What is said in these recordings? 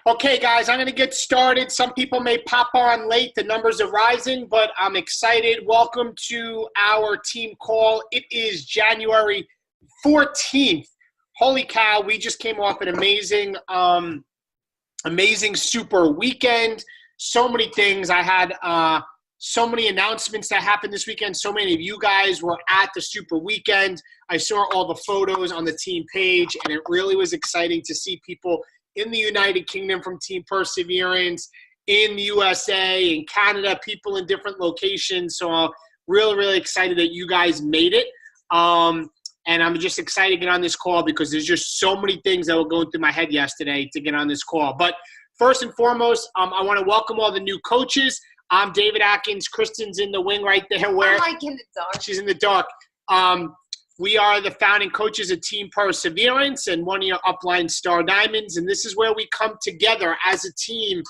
Okay, guys, I'm going to get started. Some people may pop on late. The numbers are rising, but I'm excited. Welcome to our team call. It is January 14th. Holy cow, we just came off an amazing super weekend. So many things. I had so many announcements that happened this weekend. So many of you guys were at the super weekend. I saw all the photos on the team page, and it really was exciting to see people in the United Kingdom from Team Perseverance, in the USA, in Canada, people in different locations. So I'm really excited that you guys made it. And I'm just excited to get on this call because there's just so many things that were going through my head yesterday to get on this call. But first and foremost, I want to welcome all the new coaches. I'm David Atkins. Kristen's in the wing right there. Where I'm like in the dark. She's in the dark. We are the founding coaches of Team Perseverance and one of your upline Star Diamonds. And this is where we come together as a team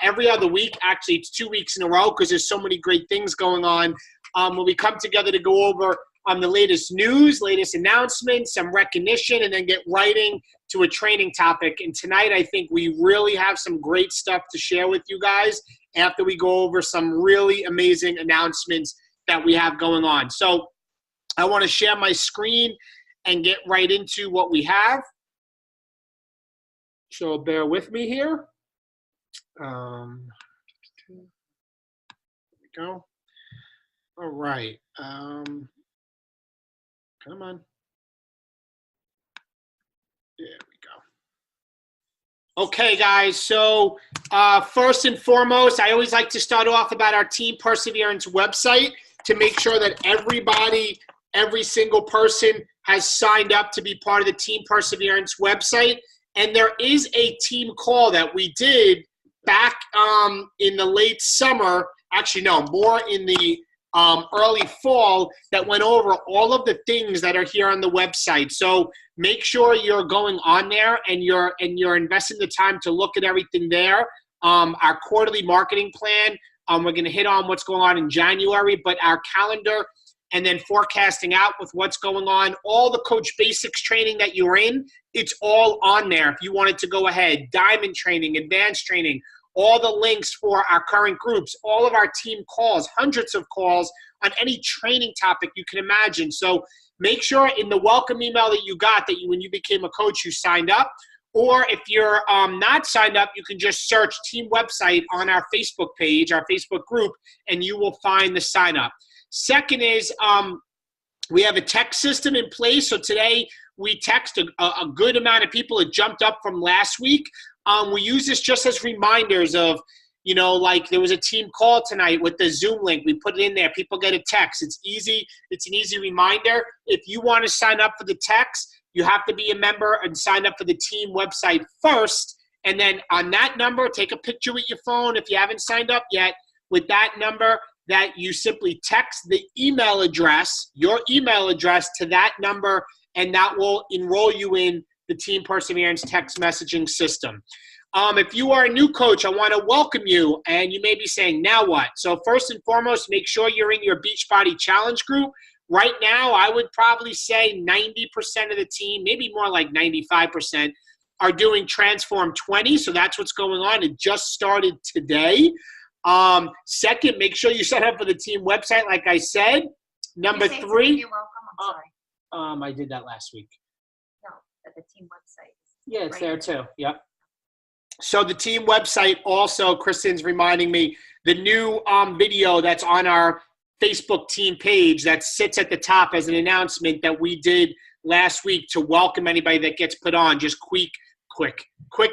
every other week. Actually, it's 2 weeks in a row because there's so many great things going on. When we come together to go over the latest news, latest announcements, some recognition, and then get right into a training topic. And tonight, I think we really have some great stuff to share with you guys after we go over some really amazing announcements that we have going on. So I want to share my screen and get right into what we have. So bear with me here. There we go. All right. Come on. There we go. Okay, guys. So first and foremost, I always like to start off about our Team Perseverance website to make sure that every single person has signed up to be part of the Team Perseverance website. And there is a team call that we did back in the late summer. Actually, no, more in the early fall that went over all of the things that are here on the website. So make sure you're going on there and you're investing the time to look at everything there. Our quarterly marketing plan, we're going to hit on what's going on in January, but our calendar and then forecasting out with what's going on. All the Coach Basics training that you're in, it's all on there if you wanted to go ahead. Diamond training, advanced training, all the links for our current groups, all of our team calls, hundreds of calls on any training topic you can imagine. So make sure in the welcome email that you got that when you became a coach, you signed up. Or if you're not signed up, you can just search Team Website on our Facebook page, our Facebook group, and you will find the sign up. Second is we have a text system in place. So today we text a good amount of people. It jumped up from last week. We use this just as reminders of, like there was a team call tonight with the Zoom link. We put it in there. People get a text. It's easy. It's an easy reminder. If you want to sign up for the text, you have to be a member and sign up for the team website first. And then on that number, take a picture with your phone if you haven't signed up yet. With that number, that you simply text the email address, your email address to that number, and that will enroll you in the Team Perseverance text messaging system. If you are a new coach, I want to welcome you, and you may be saying, now what? So first and foremost, make sure you're in your Beachbody Challenge group. Right now, I would probably say 90% of the team, maybe more like 95%, are doing Transform 20, so that's what's going on. It just started today. Second, make sure you sign up for the team website, like I said. Number 3. You're welcome. I'm sorry. I did that last week. No, at the team website. Yeah, it's right there too. Yep. So the team website also, Kristen's reminding me, the new video that's on our Facebook team page that sits at the top as an announcement that we did last week to welcome anybody that gets put on. Just quick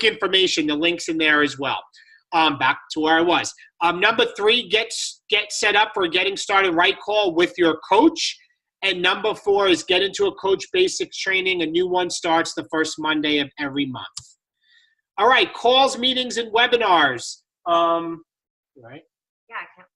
information. The link's in there as well. Back to where I was. Number 3, get set up for a getting started right call with your coach. And number 4 is get into a Coach Basics training. A new one starts the first Monday of every month. All right, calls, meetings, and webinars. Right? Yeah, I can't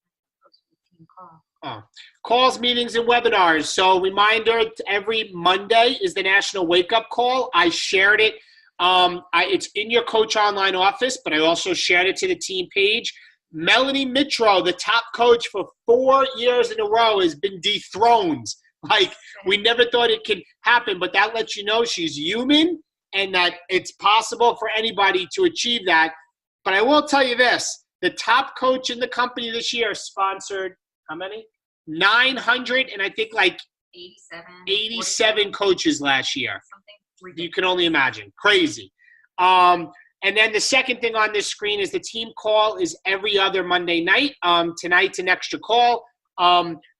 post the team call. Calls, meetings, and webinars. So reminder, every Monday is the National Wake Up Call. I shared it. It's in your Coach Online office, but I also shared it to the team page. Melanie Mitro, the top coach for 4 years in a row, has been dethroned. Like, we never thought it could happen, but that lets you know she's human and that it's possible for anybody to achieve that. But I will tell you this, the top coach in the company this year sponsored how many? 900 and I think like 87 coaches last year. You can only imagine. Crazy. And then the second thing on this screen is the team call is every other Monday night. Tonight's an extra call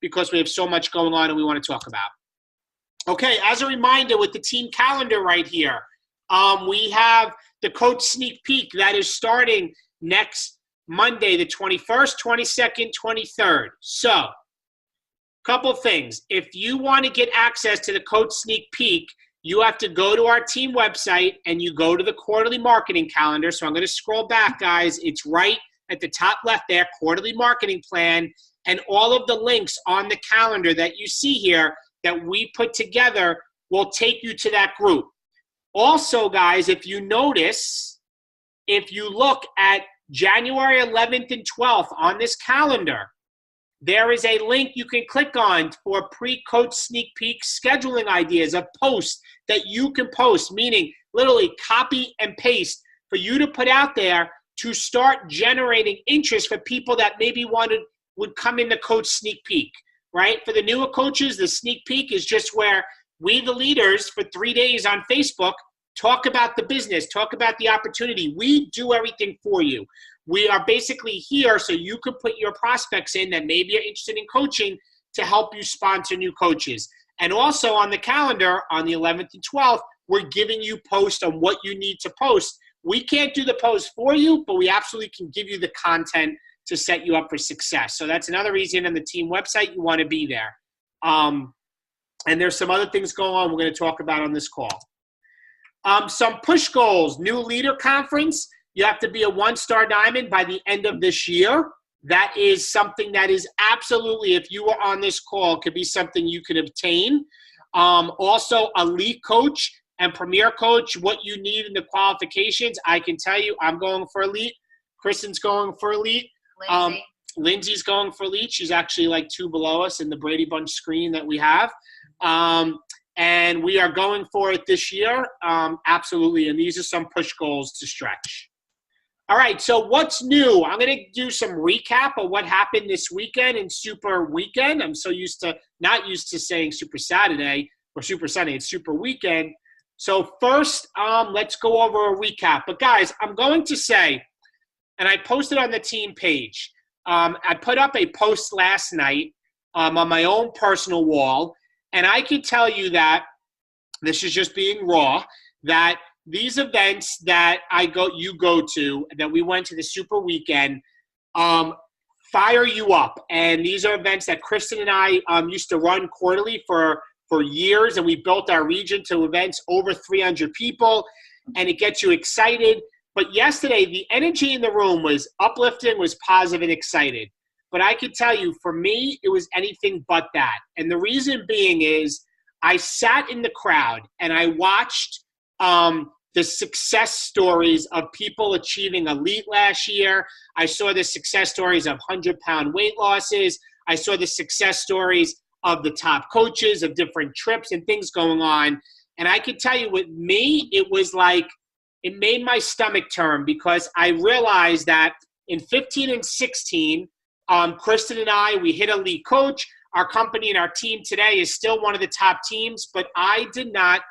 because we have so much going on and we want to talk about. Okay, as a reminder with the team calendar right here, we have the coach sneak peek that is starting next Monday, the 21st, 22nd, 23rd. So, couple things. If you want to get access to the coach sneak peek, you have to go to our team website and you go to the quarterly marketing calendar. So I'm going to scroll back, guys. It's right at the top left there, quarterly marketing plan, and all of the links on the calendar that you see here that we put together will take you to that group. Also, guys, if you notice, if you look at January 11th and 12th on this calendar, there is a link you can click on for pre-coach sneak peek scheduling ideas, a post that you can post, meaning literally copy and paste for you to put out there to start generating interest for people that maybe would come in the coach sneak peek, right? For the newer coaches, the sneak peek is just where we, the leaders, for 3 days on Facebook, talk about the business, talk about the opportunity. We do everything for you. We are basically here so you can put your prospects in that maybe are interested in coaching to help you sponsor new coaches. And also on the calendar on the 11th and 12th, we're giving you posts on what you need to post. We can't do the post for you, but we absolutely can give you the content to set you up for success. So that's another reason on the team website you want to be there. And there's some other things going on we're going to talk about on this call. Some push goals, new leader conference. You have to be a 1-star diamond by the end of this year. That is something that is absolutely, if you were on this call, could be something you could obtain. Also, elite coach and premier coach, what you need in the qualifications. I can tell you, I'm going for elite. Kristen's going for elite. Lindsay's going for elite. She's actually like 2 below us in the Brady Bunch screen that we have. And we are going for it this year. Absolutely. And these are some push goals to stretch. All right, so what's new? I'm going to do some recap of what happened this weekend in Super Weekend. I'm so not used to saying Super Saturday or Super Sunday. It's Super Weekend. So first, let's go over a recap. But guys, I'm going to say, and I posted on the team page, I put up a post last night on my own personal wall, and I can tell you this is just being raw, that these events that you go to, that we went to the Super Weekend, fire you up. And these are events that Kristen and I used to run quarterly for years, and we built our region to events over 300 people, and it gets you excited. But yesterday, the energy in the room was uplifting, was positive and excited. But I can tell you, for me, it was anything but that. And the reason being is I sat in the crowd and I watched the success stories of people achieving elite last year. I saw the success stories of 100-pound weight losses. I saw the success stories of the top coaches, of different trips and things going on. And I can tell you, with me, it was like, it made my stomach turn, because I realized that in 15 and 16, Kristen and I, we hit elite coach. Our company and our team today is still one of the top teams, but I did not,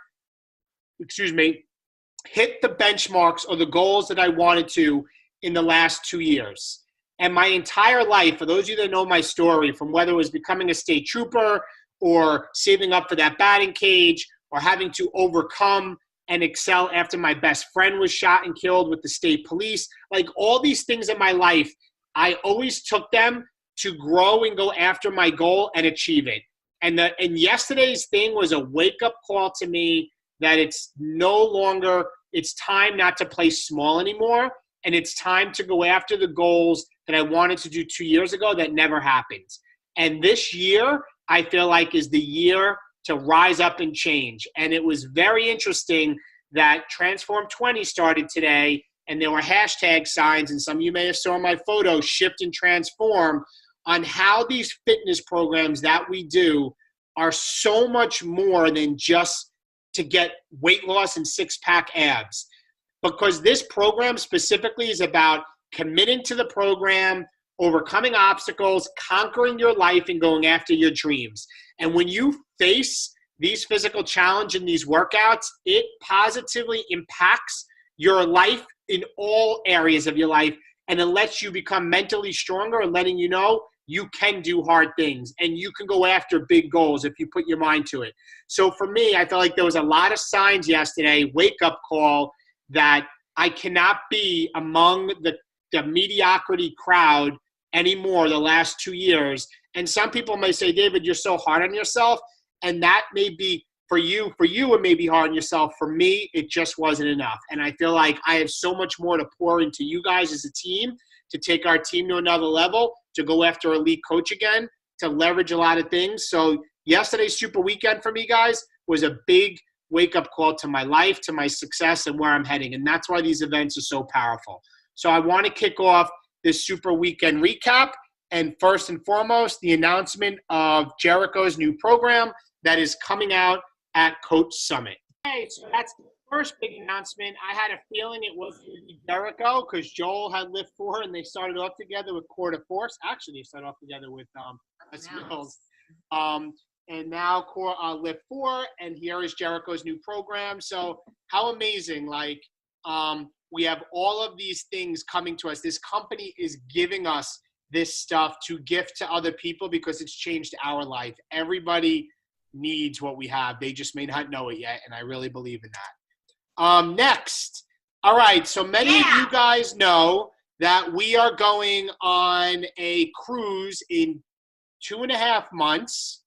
hit the benchmarks or the goals that I wanted to in the last 2 years. And my entire life, for those of you that know my story, from whether it was becoming a state trooper or saving up for that batting cage or having to overcome and excel after my best friend was shot and killed with the state police, like all these things in my life, I always took them to grow and go after my goal and achieve it. And yesterday's thing was a wake-up call to me that it's no longer, it's time not to play small anymore, and it's time to go after the goals that I wanted to do 2 years ago that never happened. And this year, I feel like, is the year to rise up and change. And it was very interesting that Transform 20 started today, and there were hashtag signs, and some of you may have saw my photo, Shift and Transform, on how these fitness programs that we do are so much more than just to get weight loss and six-pack abs. Because this program specifically is about committing to the program, overcoming obstacles, conquering your life, and going after your dreams. And when you face these physical challenges and these workouts, it positively impacts your life in all areas of your life, and it lets you become mentally stronger and letting you know you can do hard things and you can go after big goals if you put your mind to it. So for me, I felt like there was a lot of signs yesterday, wake-up call, that I cannot be among the mediocrity crowd anymore the last 2 years. And some people may say, David, you're so hard on yourself. And that may be for you, it may be hard on yourself. For me, it just wasn't enough. And I feel like I have so much more to pour into you guys as a team, to take our team to another level, to go after elite coach again, to leverage a lot of things. So yesterday's super weekend for me, guys, was a big wake-up call to my life, to my success, and where I'm heading. And that's why these events are so powerful. So I want to kick off this super weekend recap. And first and foremost, the announcement of Jericho's new program that is coming out at Coach Summit. Okay, so that's the first big announcement. I had a feeling it was going to be Jericho because Joel had Lift 4 and they started off together with Core de Force. Actually, they started off together with Mills. And now Core Lift 4, and here is Jericho's new program. So how amazing, like we have all of these things coming to us. This company is giving us this stuff to gift to other people because it's changed our life. Everybody needs what we have. They just may not know it yet, and I really believe in that. Next. All right, so many of you guys know that we are going on a cruise in 2.5 months.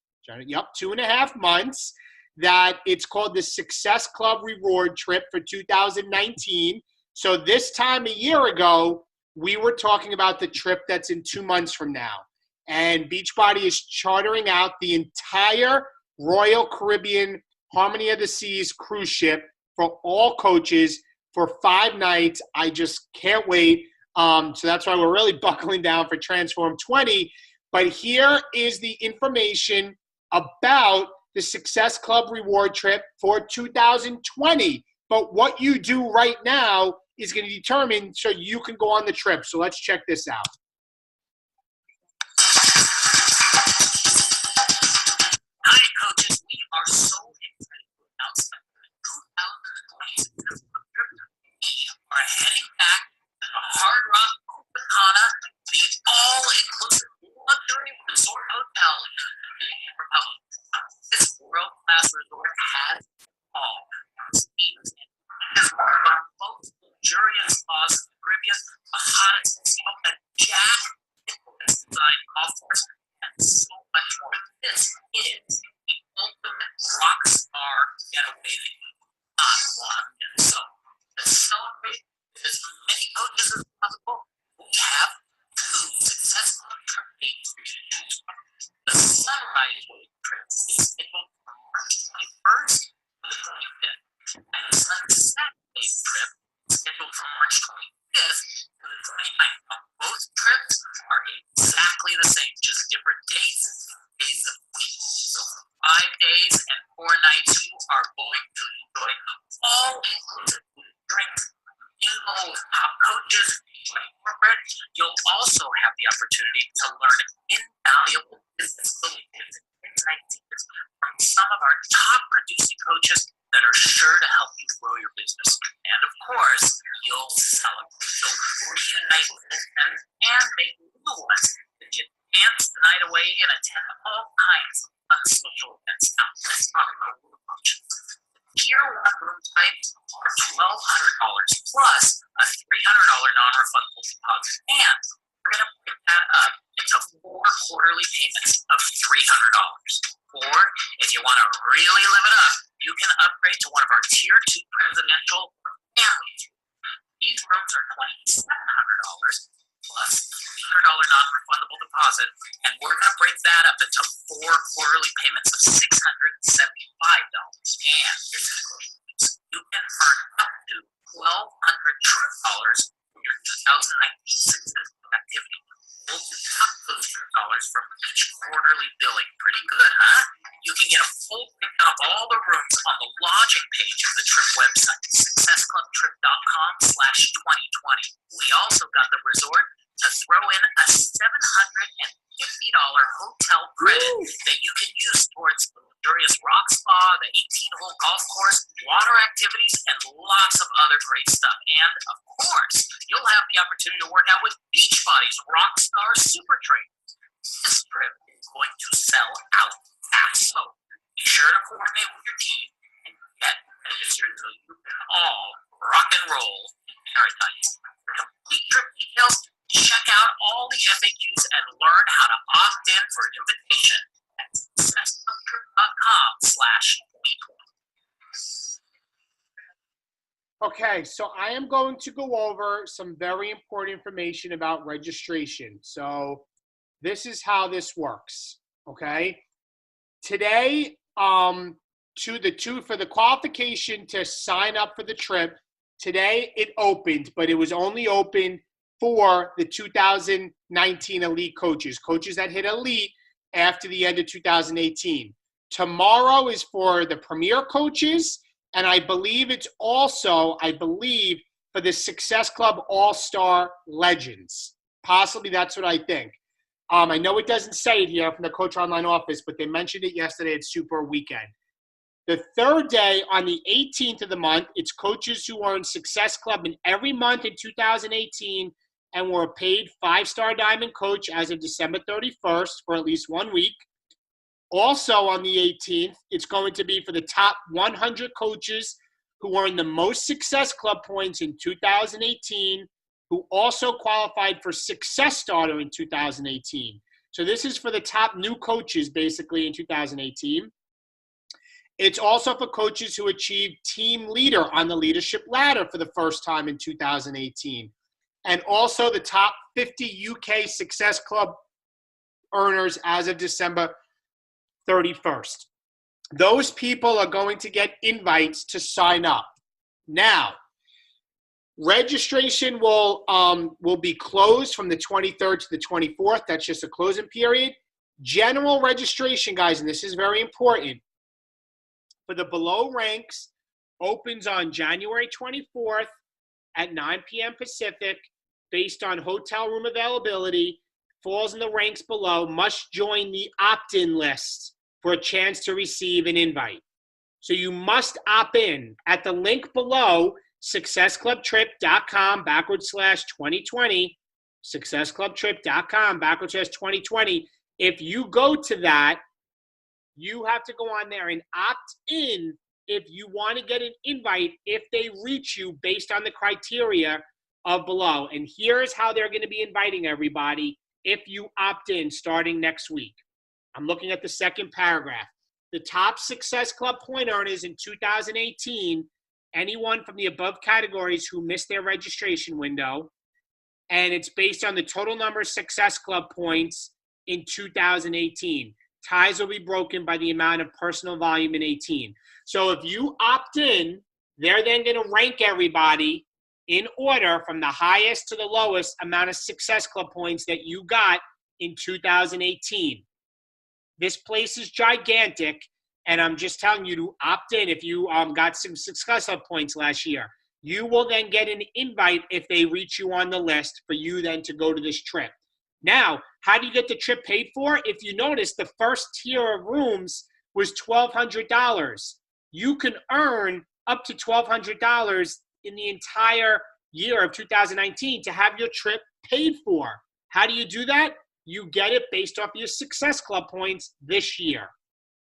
Yep, 2.5 months. That it's called the Success Club Reward Trip for 2019. So this time a year ago, we were talking about the trip that's in 2 months from now. And Beachbody is chartering out the entire Royal Caribbean Harmony of the Seas cruise ship for all coaches for 5 nights. I just can't wait. So that's why we're really buckling down for Transform 20. But here is the information about the Success Club Reward Trip for 2020. But what you do right now is going to determine so you can go on the trip. So let's check this out. Hi, coaches. We are so excited to announce that the 2020 Success Club trip, we are heading back to the Hard Rock Copacabana, the all-inclusive luxury resort hotel in the Dominican Republic. This world-class resort has all speeds and is one of the most luxurious spas in the Caribbean, the hottest casino, a Jack Nicklaus designed golf course, and so much more. This is the ultimate rock star getaway that you not want to miss. So, to celebrate with as many coaches as possible, we have 2 Success Club trip dates for you to choose from. The Sunrise Wave trip is scheduled for March 21st to the 25th, and the Sunset Wave trip is scheduled for March 25th to the 29th. Now, both trips are exactly the same, just different dates and days of the week. So for 5 days and 4 nights, you are going to enjoy all-inclusive food and drinks, mingle with top coaches, corporate. You'll also have the opportunity to learn invaluable business building tips and insight secrets from some of our top producing coaches that are sure to help you grow your business. And of course, you'll celebrate. So reunite with this and make new ones that you dance the night away and attend all kinds of fun social events. Now, let's talk about room options. Tier 1 room types are $1,200 plus a $300 non-refundable deposit. And we're going to break that up into 4 quarterly payments of $300. Or if you want to really live it up, you can upgrade to one of our Tier 2 presidential families. These rooms are $2,700 plus a $300 non-refundable deposit, and we're going to break that up into 4 quarterly payments of $675. And here's the cool news. You can earn up to $1,200 from your 2019 Success Club activity. We'll deduct those dollars from each quarterly billing. Pretty good, huh? You can get a full breakdown of all the rooms on the lodging We also got the resort to throw in a $750 hotel credit that you can use towards the luxurious rock spa, the 18-hole golf course, water activities, and lots of other great stuff. And, of course, you'll have the opportunity to work out with Beachbody's Rockstar Super Trainers. This trip is going to sell out fast, so be sure to coordinate with your team and get registered so you can all rock and roll in paradise. For complete trip details, check out all the FAQs and learn how to opt in for an invitation at successfultrip.com/2020. Okay, so I am going to go over some very important information about registration. So this is how this works, okay? Today, for the qualification to sign up for the trip, today it opened, but it was only open for the 2019 elite coaches that hit elite after the end of 2018. Tomorrow is for the premier coaches, and I believe it's also, for the Success Club All-Star Legends. Possibly that's what I think. I know it doesn't say it here from the Coach Online office, but they mentioned it yesterday at Super Weekend. The third day, on the 18th of the month, it's coaches who are in Success Club in every month in 2018 and were paid 5-star diamond coach as of December 31st for at least 1 week. Also on the 18th, it's going to be for the top 100 coaches who earned the most Success Club points in 2018, who also qualified for Success Starter in 2018. So this is for the top new coaches, basically, in 2018. It's also for coaches who achieved team leader on the leadership ladder for the first time in 2018. And also the top 50 UK Success Club earners as of December 31st. Those people are going to get invites to sign up. Now, registration will be closed from the 23rd to the 24th. That's just a closing period. General registration, guys, and this is very important, for the below ranks opens on January 24th at 9 p.m. Pacific based on hotel room availability. Falls in the ranks below must join the opt-in list for a chance to receive an invite. So you must opt in at the link below, successclubtrip.com/2020, successclubtrip.com/2020. If you go to that, you have to go on there and opt in if you want to get an invite if they reach you based on the criteria of below. And here's how they're going to be inviting everybody if you opt in starting next week. I'm looking at the second paragraph. The top Success Club point earners in 2018, anyone from the above categories who missed their registration window, and it's based on the total number of Success Club points in 2018. Ties will be broken by the amount of personal volume in 18. So if you opt in, they're then going to rank everybody in order from the highest to the lowest amount of Success Club points that you got in 2018. This place is gigantic, and I'm just telling you to opt in if you got some Success Club points last year. You will then get an invite if they reach you on the list for you then to go to this trip. Now, how do you get the trip paid for? If you notice, the first tier of rooms was $1,200. You can earn up to $1,200 in the entire year of 2019 to have your trip paid for. How do you do that? You get it based off your Success Club points this year.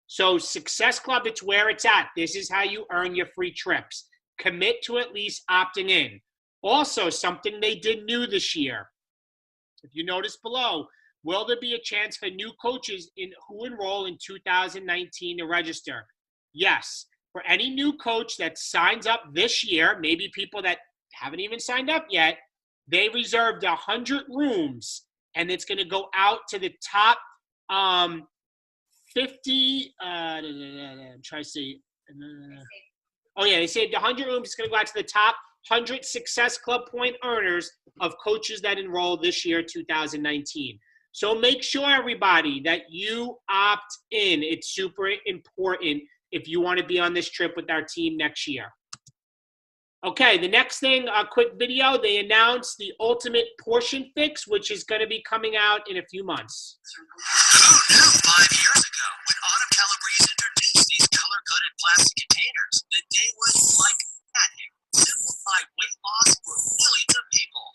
So Success Club, it's where it's at. This is how you earn your free trips. Commit to at least opting in. Also, something they did new this year. If you notice below, will there be a chance for new coaches who enroll in 2019 to register? Yes. For any new coach that signs up this year, maybe people that haven't even signed up yet, they reserved 100 rooms, and it's going to go out to the top 50. I'm trying to see. They saved 100 rooms. It's going to go out to the top 100 Success Club point earners of coaches that enroll this year, 2019. So make sure, everybody, that you opt in. It's super important if you want to be on this trip with our team next year. Okay, the next thing, a quick video, they announced the ultimate portion fix, which is going to be coming out in a few months. Who knew 5 years ago when Autumn Calabrese introduced these color-coded plastic containers that they would, like magic, simplify weight loss for millions of people?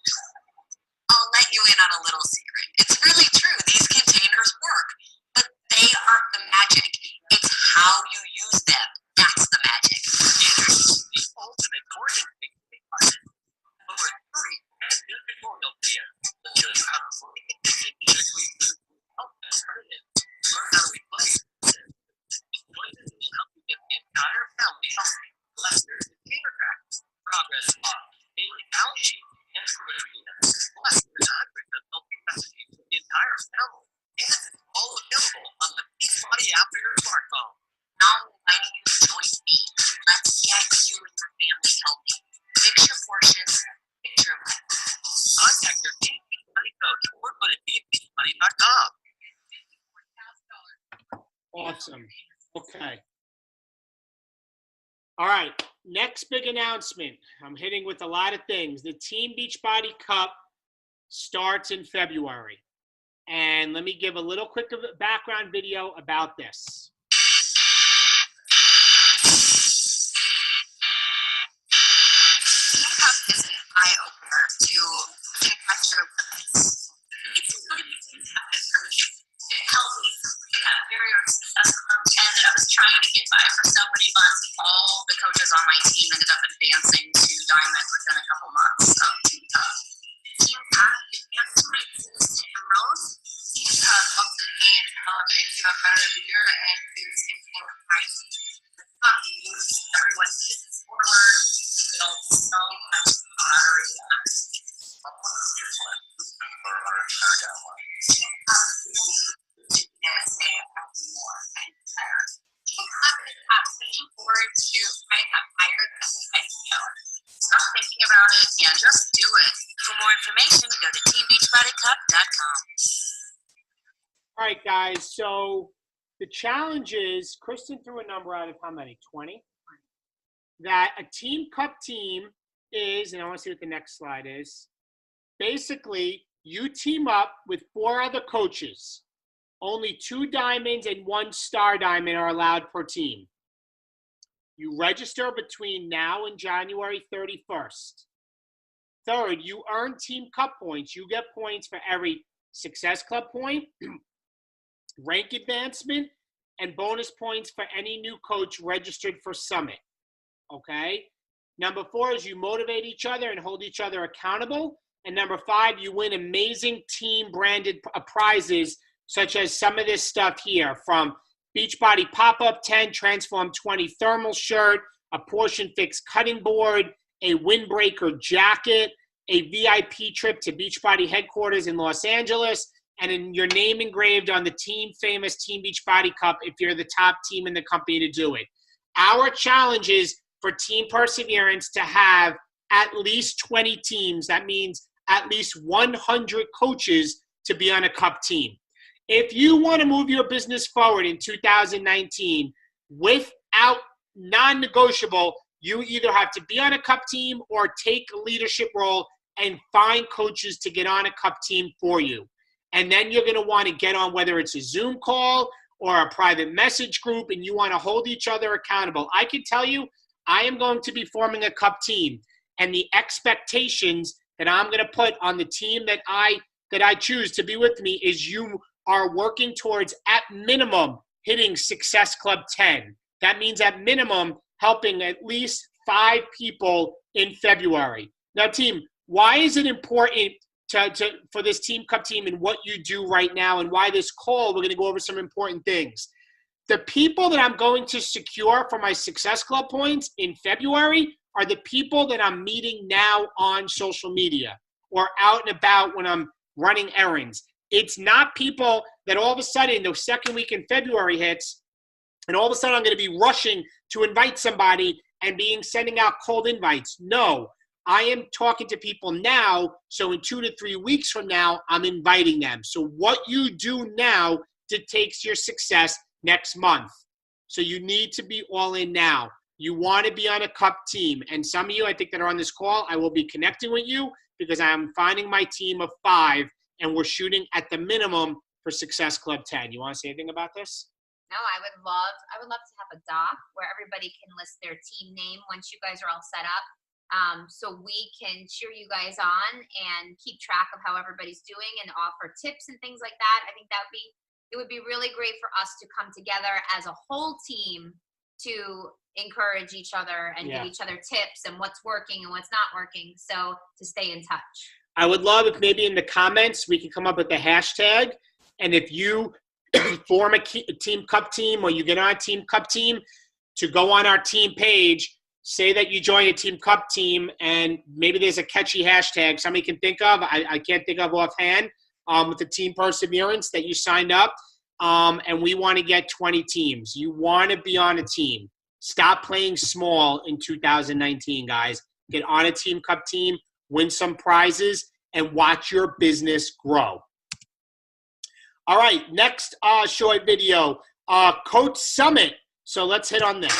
I'll let you in on a little secret. It's really true. These containers work, but they aren't the magic. It's how you use them. That's the magic. Introduce the ultimate portion fix button. Over 30 and new tutorial videos that show you how to make it into sweet food. Help alternative. Learn how to replace it. These choices will help you get the entire family healthy. Plus, there's container tracks, progress log, daily balance sheet, and grocery lists. Plus, there's hundreds of healthy recipes for the entire family. And it's all available on the Beachbody app for your smartphone. Now I'm inviting you to join me. Let's get you and your family healthy. Fix your portions, fix your life. Contact your Team Beachbody coach or go to teambeachbody.com. Awesome. Okay. All right. Next big announcement. I'm hitting with a lot of things. The Team Beachbody Cup starts in February. And let me give a little quick of a background video about this. Team Cup is an eye-opener to confess your limits. It's really things happen for me. It helped me have very successful. And I was trying to get by for so many months. All the coaches on my team ended up advancing to Diamond within a couple months of Team Cup. Team Cup advanced my business to Emerald. Team Cup helped me develop into a better leader and boost influence my team. The Cup moves everyone's business forward. Built so much camaraderie. What was your plan for our third downline? Team Cup really and say more and better. Team Cup is pushing forward to find that higher IPO. Stop thinking about it and just do it. For more information, go to teambeachbodycup.com. All right, guys. So the challenge is, Kristen threw a number out of how many? 20? That a Team Cup team is, and I want to see what the next slide is. Basically, you team up with 4 other coaches. Only 2 diamonds and 1 star diamond are allowed per team. You register between now and January 31st. Third, you earn Team Cup points. You get points for every Success Club point, rank advancement, and bonus points for any new coach registered for Summit. Okay? Number 4 is you motivate each other and hold each other accountable. And number 5, you win amazing team branded prizes, such as some of this stuff here, from Beachbody Pop-Up 10, Transform 20 thermal shirt, a Portion Fix cutting board, a Windbreaker jacket, a VIP trip to Beachbody headquarters in Los Angeles, and your name engraved on the team famous Team Beachbody Cup if you're the top team in the company to do it. Our challenge is for Team Perseverance to have at least 20 teams. That means at least 100 coaches to be on a cup team. If you want to move your business forward in 2019 without non-negotiable, you either have to be on a cup team or take a leadership role and find coaches to get on a cup team for you. And then you're going to want to get on, whether it's a Zoom call or a private message group, and you want to hold each other accountable. I can tell you, I am going to be forming a cup team, and the expectations that I'm going to put on the team that I choose to be with me is you are working towards, at minimum, hitting Success Club 10. That means at minimum helping at least 5 people in February. Now, team, why is it important for this Team Cup team and what you do right now, and why this call, we're going to go over some important things. The people that I'm going to secure for my Success Club points in February are the people that I'm meeting now on social media or out and about when I'm running errands. It's not people that all of a sudden the second week in February hits and all of a sudden I'm going to be rushing to invite somebody and sending out cold invites. No, I am talking to people now, so in 2 to 3 weeks from now, I'm inviting them. So what you do now dictates your success next month. So you need to be all in now. You want to be on a cup team. And some of you, I think, that are on this call, I will be connecting with you because I'm finding my team of 5, and we're shooting at the minimum for Success Club 10. You want to say anything about this? No, I would love to have a doc where everybody can list their team name once you guys are all set up. So we can cheer you guys on and keep track of how everybody's doing and offer tips and things like that. I think it would be really great for us to come together as a whole team to encourage each other and give each other tips and what's working and what's not working. So to stay in touch. I would love if maybe in the comments we can come up with a hashtag. And if you form a team cup team or you get on a team cup team, to go on our team page, say that you join a team cup team, and maybe there's a catchy hashtag somebody can think of. I can't think of offhand with the team perseverance that you signed up. And we want to get 20 teams. You want to be on a team. Stop playing small in 2019, guys. Get on a team cup team, win some prizes, and watch your business grow. All right, next short video, Coach Summit. So let's hit on this.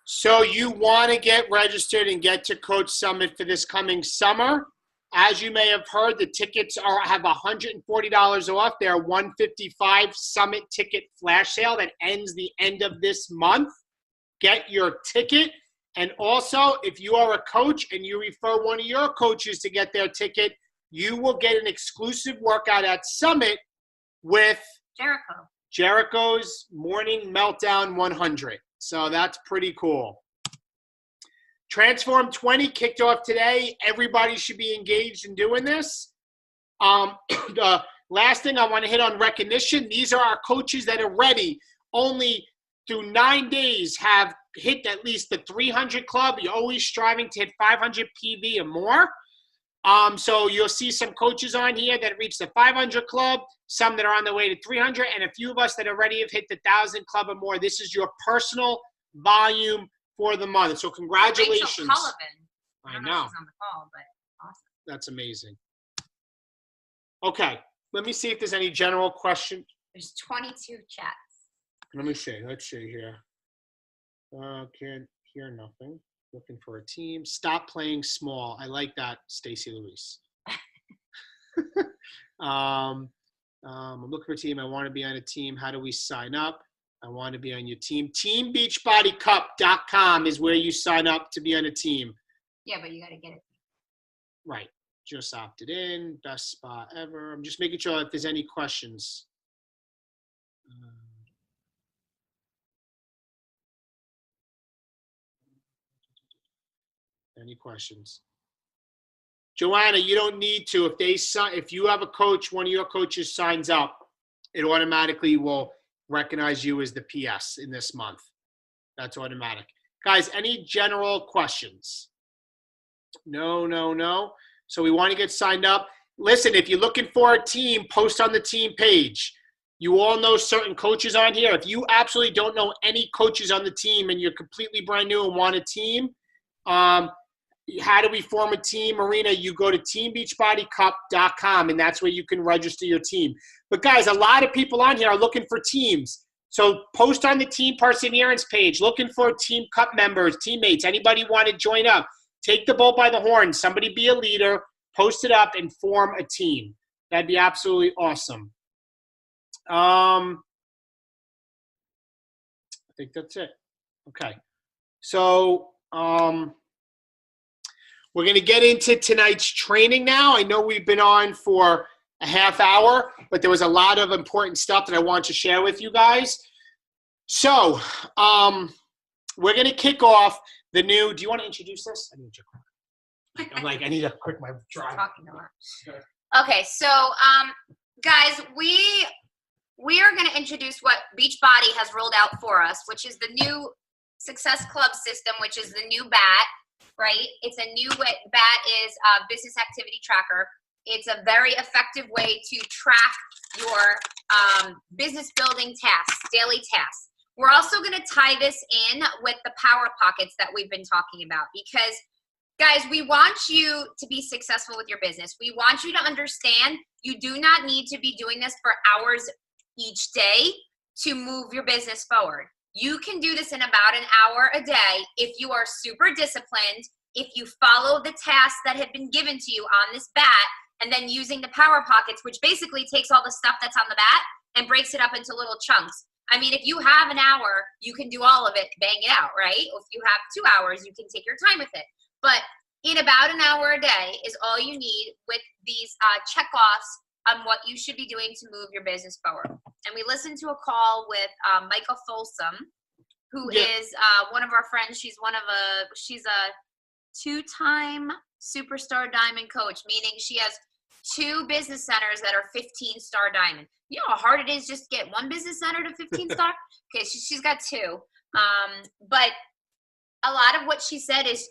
So you want to get registered and get to Coach Summit for this coming summer. As you may have heard, the tickets have $140 off. They're $155 Summit ticket flash sale that ends the end of this month. Get your ticket. And also, if you are a coach and you refer one of your coaches to get their ticket, you will get an exclusive workout at Summit with Jericho's Morning Meltdown 100. So that's pretty cool. Transform 20 kicked off today. Everybody should be engaged in doing this. The last thing I want to hit on recognition. These are our coaches that are ready. Only through 9 days have hit at least the 300 club. You're always striving to hit 500 PV or more. So you'll see some coaches on here that reached the 500 club, some that are on the way to 300, and a few of us that already have hit the 1,000 club or more. This is your personal volume for the month. So congratulations. Rachel Cullivan. I know. She's on the call, but awesome. That's amazing. Okay, let me see if there's any general questions. There's 22 chats. Let me see. Let's see here. Can't hear nothing. Looking for a team. Stop playing small. I like that, Stacy Louise. I'm looking for a team. I want to be on a team. How do we sign up? I want to be on your team. TeamBeachbodyCup.com is where you sign up to be on a team. Yeah, but you got to get it. Right. Just opted in. Best spot ever. I'm just making sure if there's any questions. Any questions? Joanna, you don't need to. If you have a coach, one of your coaches signs up, it automatically will recognize you as the PS in this month. That's automatic. Guys, any general questions? No. So we want to get signed up. Listen, if you're looking for a team, post on the team page. You all know certain coaches on here. If you absolutely don't know any coaches on the team and you're completely brand new and want a team, How do we form a team, Marina? You go to teambeachbodycup.com, and that's where you can register your team. But, guys, a lot of people on here are looking for teams. So post on the Team Perseverance page, looking for Team Cup members, teammates, anybody want to join up. Take the bull by the horns. Somebody be a leader, post it up, and form a team. That'd be absolutely awesome. I think that's it. Okay. So we're going to get into tonight's training now. I know we've been on for a half hour, but there was a lot of important stuff that I want to share with you guys. So we're going to kick off the new – do you want to introduce this? I need your quick. I'm like, I need to quit my drive. Talking a lot. Okay, so guys, we are going to introduce what Beachbody has rolled out for us, which is the new Success Club system, which is the new BAT, right? It's a new way. BAT is a business activity tracker. It's a very effective way to track your business building tasks, daily tasks. We're also going to tie this in with the power pockets that we've been talking about because, guys, we want you to be successful with your business. We want you to understand you do not need to be doing this for hours each day to move your business forward. You can do this in about an hour a day if you are super disciplined, if you follow the tasks that have been given to you on this BAT, and then using the power pockets, which basically takes all the stuff that's on the BAT and breaks it up into little chunks. I mean, if you have an hour, you can do all of it, bang it out, right? Or if you have 2 hours, you can take your time with it. But in about an hour a day is all you need with these checkoffs on what you should be doing to move your business forward. And we listened to a call with Michael Folsom, who is one of our friends. She's a 2-time superstar diamond coach, meaning she has 2 business centers that are 15-star diamond. You know how hard it is just to get one business center to 15-star? Okay, she's got 2. But a lot of what she said is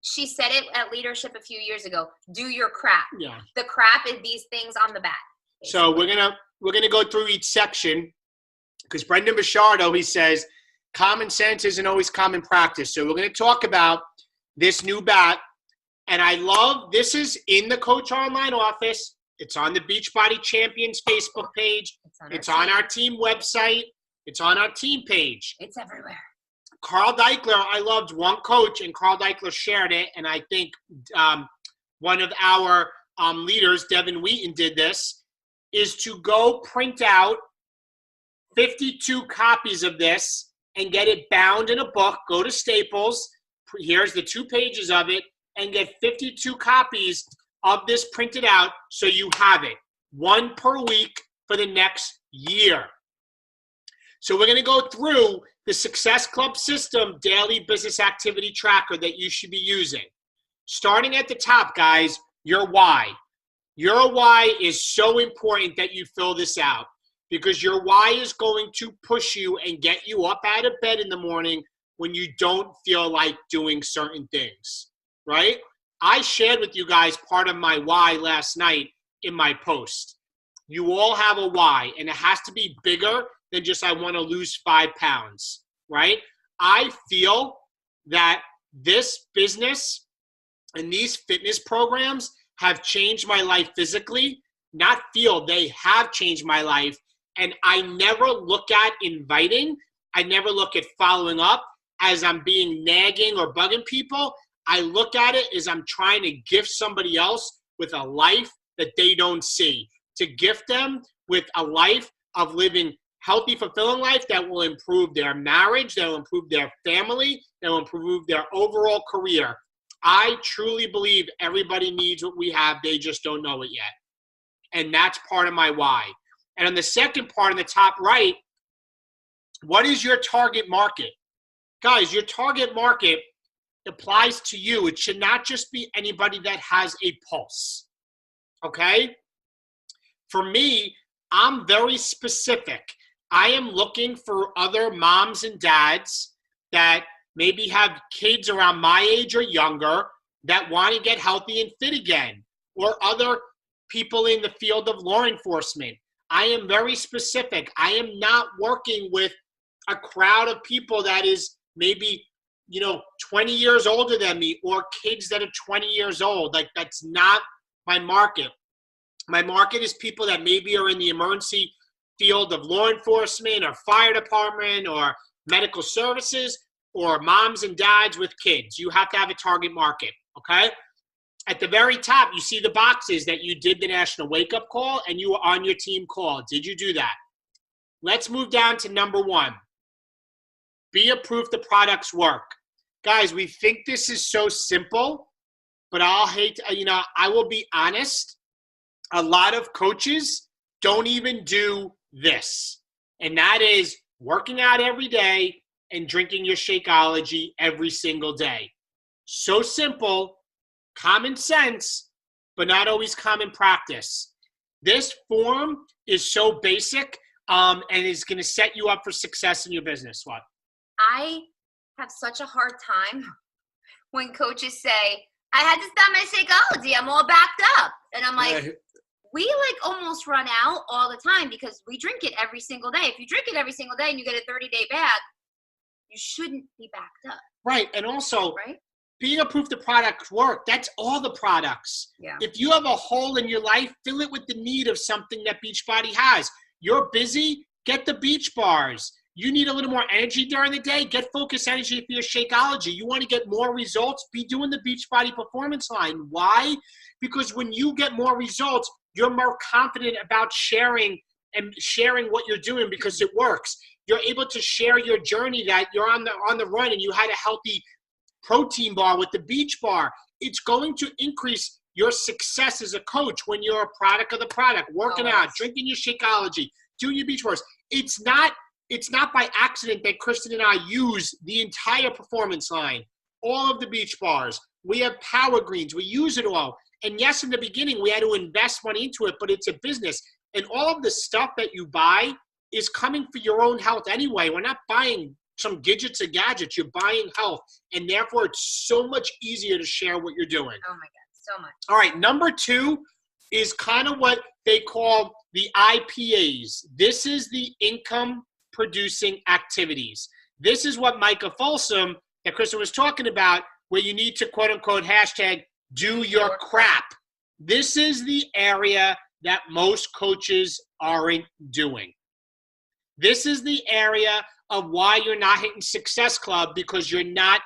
she said it at leadership a few years ago. Do your crap. Yeah. The crap is these things on the back. Basically. So we're gonna go through each section because Brendan Bichardo, he says, common sense isn't always common practice. So we're gonna talk about this new BAT. And I love, this is in the Coach Online office. It's on the Beachbody Champions Facebook page. It's on our team website. It's on our team page. It's everywhere. Carl Deichler, I loved one coach, and Carl Deichler shared it. And I think one of our leaders, Devin Wheaton, did this, is to go print out 52 copies of this and get it bound in a book. Go to Staples. Here's the 2 pages of it. And get 52 copies of this printed out so you have it. 1 per week for the next year. So we're going to go through the Success Club system daily business activity tracker that you should be using. Starting at the top, guys, your why. Your why is so important that you fill this out because your why is going to push you and get you up out of bed in the morning when you don't feel like doing certain things. Right? I shared with you guys part of my why last night in my post. You all have a why, and it has to be bigger than just I want to lose 5 pounds, right? I feel that this business and these fitness programs have changed my life physically. Not feel, they have changed my life. And I never look at inviting. I never look at following up as I'm being nagging or bugging people. I look at it as I'm trying to gift somebody else with a life that they don't see. To gift them with a life of living healthy, fulfilling life that will improve their marriage, that will improve their family, that will improve their overall career. I truly believe everybody needs what we have. They just don't know it yet. And that's part of my why. And on the second part in the top right, what is your target market? Guys, your target market applies to you. It should not just be anybody that has a pulse. Okay? For me, I'm very specific. I am looking for other moms and dads that maybe have kids around my age or younger that want to get healthy and fit again, or other people in the field of law enforcement. I am very specific. I am not working with a crowd of people that is maybe 20 years older than me or kids that are 20 years old. Like, that's not my market. My market is people that maybe are in the emergency field of law enforcement or fire department or medical services, or moms and dads with kids. You have to have a target market, okay? At the very top, you see the boxes that you did the national wake-up call and you were on your team call. Did you do that? Let's move down to number 1. Be a proof the products work. Guys, we think this is so simple, but I will be honest. A lot of coaches don't even do this, and that is working out every day and drinking your Shakeology every single day. So simple, common sense, but not always common practice. This form is so basic and is going to set you up for success in your business. What? I have such a hard time when coaches say, I had to stop my Shakeology, I'm all backed up. And I'm like, we almost run out all the time because we drink it every single day. If you drink it every single day and you get a 30-day bag, you shouldn't be backed up. Right. And also, being a proof the products work, that's all the products. Yeah. If you have a hole in your life, fill it with the need of something that Beachbody has. You're busy, get the beach bars. You need a little more energy during the day, get focused energy for your Shakeology. You want to get more results, be doing the Beachbody Performance line. Why? Because when you get more results, you're more confident about sharing what you're doing because it works. You're able to share your journey that you're on the run and you had a healthy protein bar with the beach bar. It's going to increase your success as a coach when you're a product of the product, working out, drinking your Shakeology, doing your beach bars. It's not by accident that Kristen and I use the entire performance line, all of the beach bars. We have Power Greens. We use it all. And yes, in the beginning, we had to invest money into it, but it's a business. And all of the stuff that you buy is coming for your own health anyway. We're not buying some gadgets or gadgets. You're buying health. And therefore, it's so much easier to share what you're doing. Oh, my God. So much. All right. Number 2 is kind of what they call the IPAs. This is the income-producing activities. This is what Micah Folsom that Kristen was talking about, where you need to, quote-unquote, hashtag, do your crap. This is the area that most coaches aren't doing. This is the area of why you're not hitting Success Club, because you're not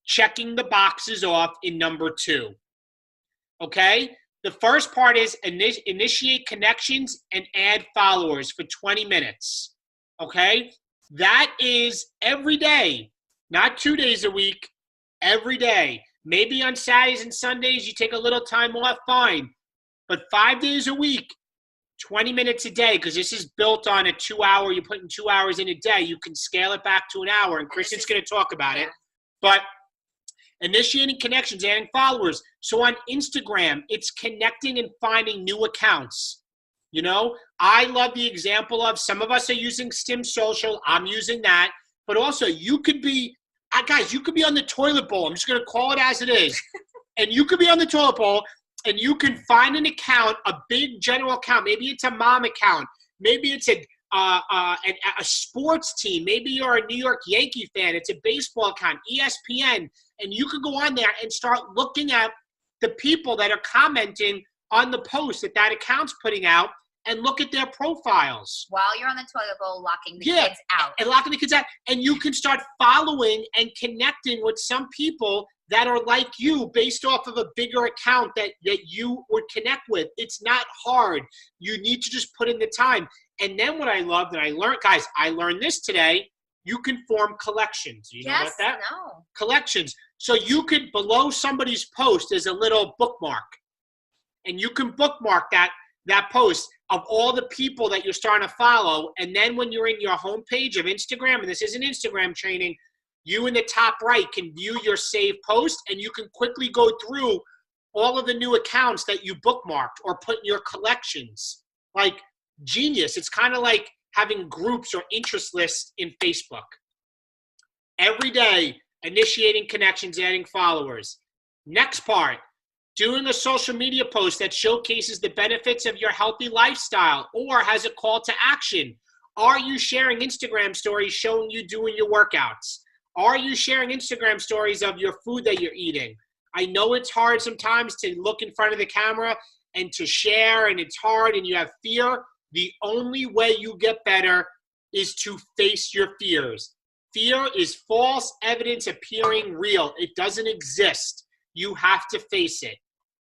checking the boxes off in number 2. Okay? The first part is initiate connections and add followers for 20 minutes. Okay? That is every day, not 2 days a week, every day. Maybe on Saturdays and Sundays you take a little time off, fine. But 5 days a week, 20 minutes a day, because this is built on a 2-hour, you're putting 2 hours in a day. You can scale it back to an hour, and Kristen's going to talk about it. But initiating connections, adding followers. So on Instagram, it's connecting and finding new accounts. You know, I love the example of some of us are using Stim Social. I'm using that. But also, you could be, guys, you could be on the toilet bowl. I'm just going to call it as it is. And you could be on the toilet bowl, and you can find an account, a big general account. Maybe it's a mom account. Maybe it's a sports team. Maybe you're a New York Yankee fan. It's a baseball account, ESPN. And you could go on there and start looking at the people that are commenting on the post that account's putting out, and look at their profiles. While you're on the toilet bowl, locking the kids out. And locking the kids out. And you can start following and connecting with some people that are like you based off of a bigger account that you would connect with. It's not hard. You need to just put in the time. And then what I love that I learned, guys, I learned this today, you can form collections. You know about that? No. Collections. So you could, below somebody's post, there's a little bookmark. And you can bookmark that post of all the people that you're starting to follow. And then when you're in your homepage of Instagram, and this isn't Instagram training, you in the top right can view your saved post, and you can quickly go through all of the new accounts that you bookmarked or put in your collections. Like, genius. It's kind of like having groups or interest lists in Facebook. Every day, initiating connections, adding followers. Next part, doing a social media post that showcases the benefits of your healthy lifestyle or has a call to action. Are you sharing Instagram stories showing you doing your workouts? Are you sharing Instagram stories of your food that you're eating? I know it's hard sometimes to look in front of the camera and to share, and it's hard and you have fear. The only way you get better is to face your fears. Fear is false evidence appearing real. It doesn't exist. You have to face it,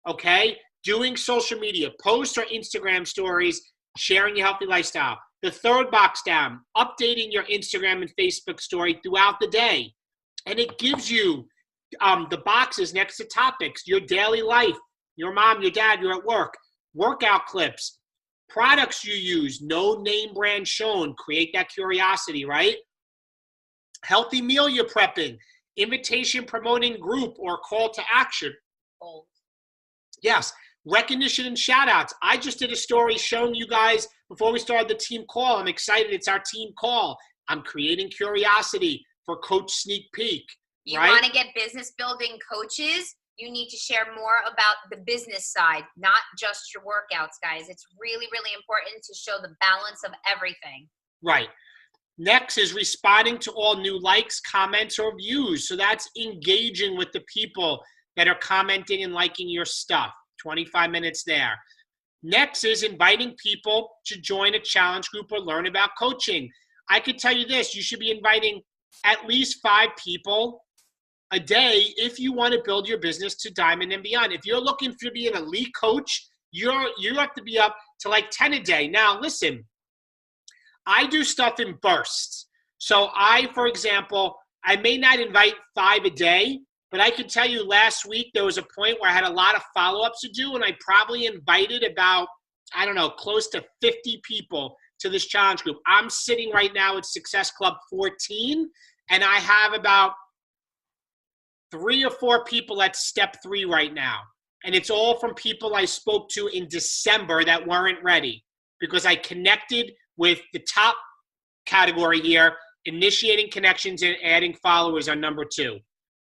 okay? Doing social media, posts or Instagram stories, sharing your healthy lifestyle. The third box down, updating your Instagram and Facebook story throughout the day. And it gives you the boxes next to topics, your daily life, your mom, your dad, you're at work, workout clips, products you use, no name brand shown, create that curiosity, right? Healthy meal you're prepping, invitation promoting group or call to action. Bold. Yes, recognition and shout outs. I just did a story showing you guys before we started the team call. I'm excited. It's our team call. I'm creating curiosity for Coach Sneak Peek. You want to get business building coaches, you need to share more about the business side, not just your workouts, guys. It's really, really important to show the balance of everything. Right. Next is responding to all new likes, comments, or views. So that's engaging with the people that are commenting and liking your stuff. 25 minutes there. Next is inviting people to join a challenge group or learn about coaching. I could tell you this, you should be inviting at least 5 people a day if you want to build your business to diamond and beyond. If you're looking to be an elite coach, you have to be up to like 10 a day. Now, listen, I do stuff in bursts. So for example, I may not invite 5 a day, but I can tell you last week there was a point where I had a lot of follow-ups to do, and I probably invited about, I don't know, close to 50 people to this challenge group. I'm sitting right now at Success Club 14, and I have about 3 or 4 people at step 3 right now. And it's all from people I spoke to in December that weren't ready, because I connected with the top category here, initiating connections and adding followers on number 2.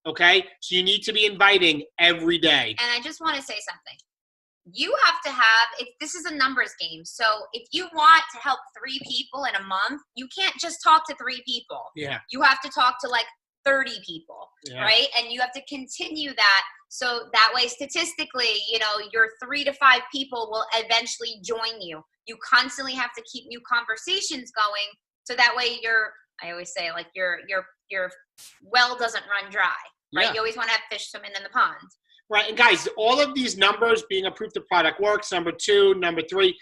Okay? So you need to be inviting every day. And I just want to say something. You have to have, this is a numbers game. So if you want to help 3 people in a month, you can't just talk to 3 people. Yeah. You have to talk to like 30 people, right? And you have to continue that. So that way, statistically, your 3 to 5 people will eventually join you. You constantly have to keep new conversations going. So that way I always say, like, your well doesn't run dry, right? Yeah. You always want to have fish swimming in the pond. Right. And guys, all of these numbers, being a proof the product works, number 2, number 3,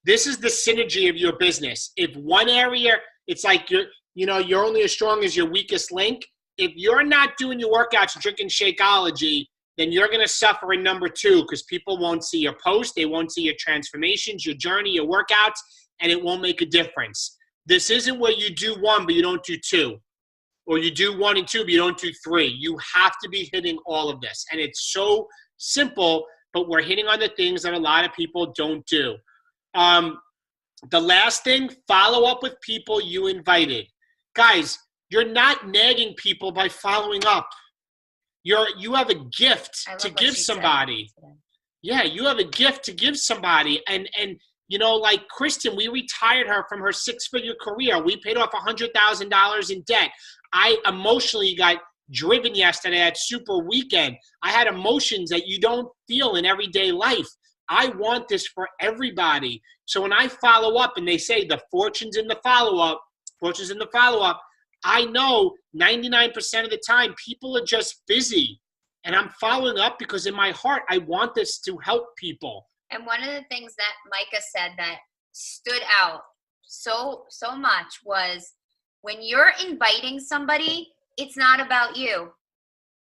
this is the synergy of your business. If one area, it's like you're only as strong as your weakest link. If you're not doing your workouts and drinking Shakeology, then you're going to suffer in number 2, because people won't see your post, they won't see your transformations, your journey, your workouts, and it won't make a difference. This isn't where you do 1, but you don't do 2. Or you do 1 and 2, but you don't do 3. You have to be hitting all of this. And it's so simple, but we're hitting on the things that a lot of people don't do. The last thing, follow up with people you invited. Guys, you're not nagging people by following up. You have a gift to give somebody. Yeah, you have a gift to give somebody. And like Kristen, we retired her from her 6-figure career. We paid off $100,000 in debt. I emotionally got driven yesterday at Super Weekend. I had emotions that you don't feel in everyday life. I want this for everybody. So when I follow up and they say the fortune's in the follow-up, I know 99% of the time people are just busy. And I'm following up because in my heart, I want this to help people. And one of the things that Micah said that stood out so much was, when you're inviting somebody, it's not about you.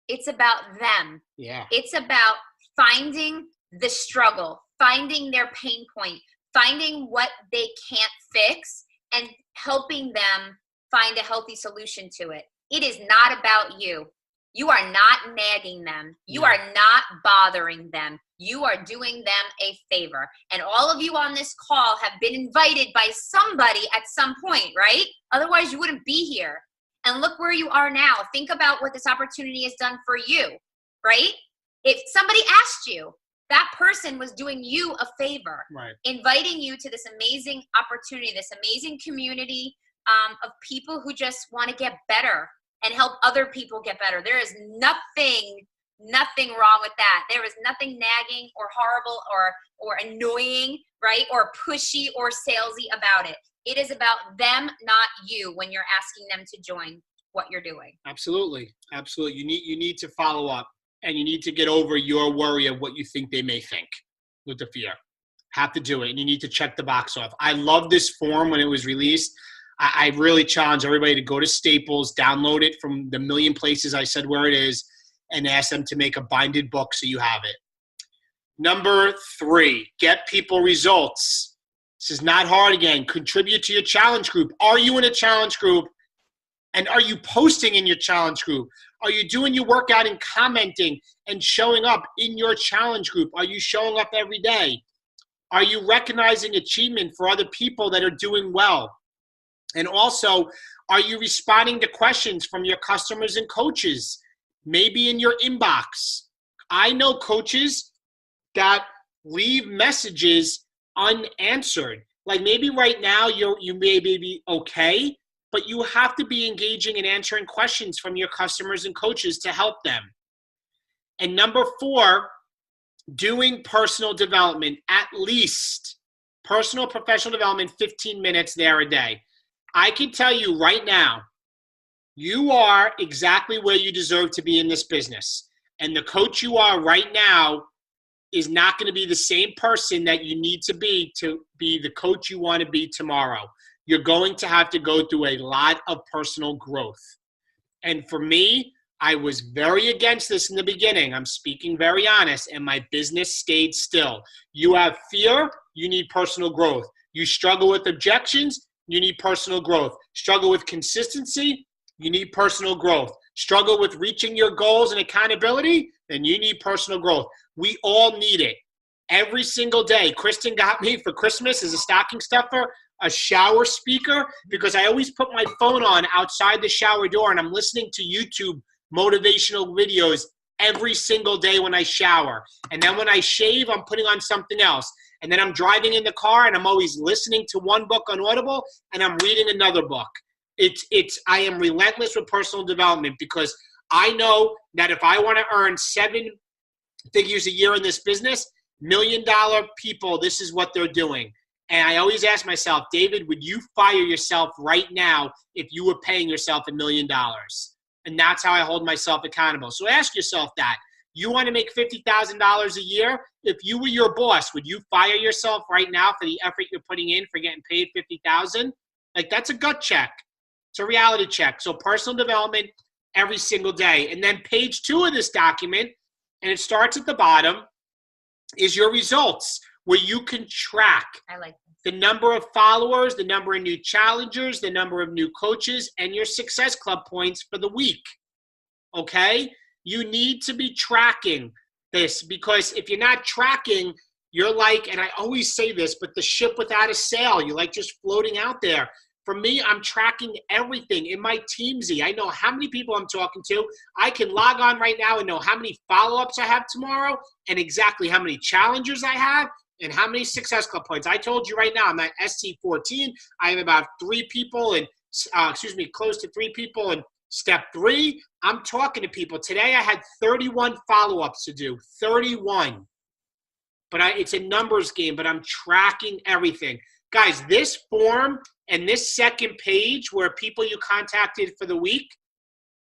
It's about them. Yeah. It's about finding the struggle, finding their pain point, finding what they can't fix, and helping them find a healthy solution to it. It is not about you. You are not nagging them. You are not bothering them. You are doing them a favor. And all of you on this call have been invited by somebody at some point, right? Otherwise, you wouldn't be here. And look where you are now. Think about what this opportunity has done for you, right? If somebody asked you, that person was doing you a favor, right, inviting you to this amazing opportunity, this amazing community of people who just want to get better. and help other people get better. There is nothing wrong with that. There is nothing nagging or horrible or annoying, right? Or pushy or salesy about it. It is about them, not you, when you're asking them to join what you're doing. Absolutely. Absolutely. You need to follow up, and you need to get over your worry of what you think they may think with the fear. Have to do it, and you need to check the box off. I love this form when it was released. I really challenge everybody to go to Staples, download it from the million places I said where it is, and ask them to make a binded book so you have it. Number 3, get people results. This is not hard again. Contribute to your challenge group. Are you in a challenge group? And are you posting in your challenge group? Are you doing your workout and commenting and showing up in your challenge group? Are you showing up every day? Are you recognizing achievement for other people that are doing well? And also, are you responding to questions from your customers and coaches? Maybe in your inbox. I know coaches that leave messages unanswered. Like maybe right now you may be okay, but you have to be engaging and answering questions from your customers and coaches to help them. And number 4, doing personal development, at least personal professional development, 15 minutes there a day. I can tell you right now, you are exactly where you deserve to be in this business. And the coach you are right now is not going to be the same person that you need to be the coach you want to be tomorrow. You're going to have to go through a lot of personal growth. And for me, I was very against this in the beginning. I'm speaking very honest, and my business stayed still. You have fear, you need personal growth. You struggle with objections, you need personal growth. Struggle with consistency, you need personal growth. Struggle with reaching your goals and accountability, then you need personal growth. We all need it. Every single day. Kristen got me for Christmas as a stocking stuffer, a shower speaker, because I always put my phone on outside the shower door and I'm listening to YouTube motivational videos every single day when I shower. And then when I shave, I'm putting on something else. And then I'm driving in the car and I'm always listening to one book on Audible and I'm reading another book. I am relentless with personal development because I know that if I want to earn 7 figures a year in this business, $1 million people, this is what they're doing. And I always ask myself, David, would you fire yourself right now if you were paying yourself $1 million? And that's how I hold myself accountable. So ask yourself that. You want to make $50,000 a year? If you were your boss, would you fire yourself right now for the effort you're putting in for getting paid $50,000? Like, that's a gut check. It's a reality check. So personal development every single day. And then page 2 of this document, and it starts at the bottom, is your results, where you can track the number of followers, the number of new challengers, the number of new coaches, and your Success Club points for the week. Okay? You need to be tracking this, because if you're not tracking, you're like, and I always say this, but the ship without a sail, you're like just floating out there. For me, I'm tracking everything in my Teamsy. I know how many people I'm talking to. I can log on right now and know how many follow-ups I have tomorrow and exactly how many challengers I have and how many Success Club points. I told you right now, I'm at SC14. I have about 3 people and, close to 3 people in step 3. I'm talking to people. Today I had 31 follow-ups to do, 31. But it's a numbers game, but I'm tracking everything. Guys, this form and this second page where people you contacted for the week,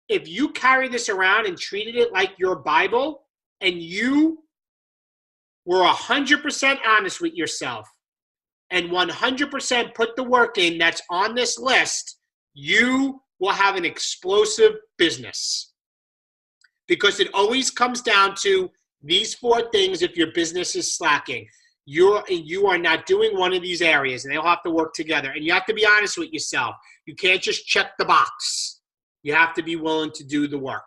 if you carry this around and treated it like your Bible and you were 100% honest with yourself and 100% put the work in that's on this list, you will have an explosive business. Because it always comes down to these 4 things if your business is slacking. You are not doing one of these areas, and they all have to work together. And you have to be honest with yourself. You can't just check the box. You have to be willing to do the work.